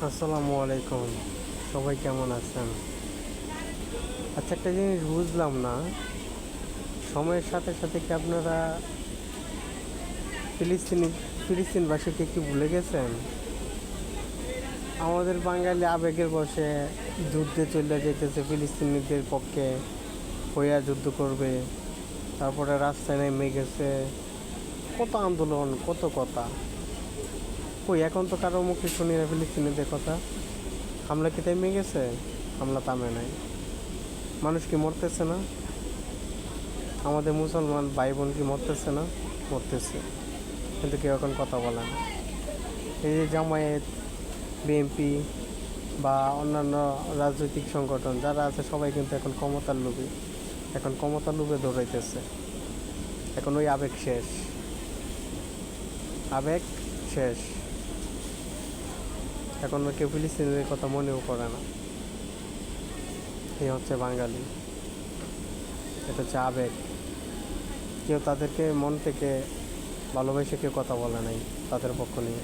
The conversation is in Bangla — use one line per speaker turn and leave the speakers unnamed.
আসসালামু আলাইকুম। সবাই কেমন আছেন? আচ্ছা, একটা জিনিস বুঝলাম না, সময়ের সাথে সাথে কি আপনারা ফিলিস্তিনি ফিলিস্তিনবাসীকে কি ভুলে গেছেন? আমাদের বাঙালি আবেগের বশে যুদ্ধে চলে যেতেছে, ফিলিস্তিনিদের পক্ষে হইয়া যুদ্ধ করবে, তারপরে রাস্তায় নেমে গেছে, কত আন্দোলন, কত কথা। কই এখন তো কারো মুখে শুনি না ফিলিস্তিনিদের কথা। হামলা কি থেমে গেছে? হামলা থামে নাই। মানুষ কি মরতেছে না? আমাদের মুসলমান ভাই বোন কি মরতেছে না? মরতেছে, কিন্তু কেউ এখন কথা বলে না। এই যে জামায়াত, বিএনপি বা অন্যান্য রাজনৈতিক সংগঠন যারা আছে, সবাই কিন্তু এখন ক্ষমতার লোভী, এখন ক্ষমতার লোভে দৌড়াইতেছে। এখন ওই আবেগ শেষ, আবেগ শেষ। এখন কেউ ফিলিস্তিনের কথা মনেও করে না। এই হচ্ছে বাঙালি, এটা হচ্ছে আবেগ। কেউ তাদেরকে মন থেকে ভালোবেসে কেউ কথা বলে নাই তাদের পক্ষ নিয়ে।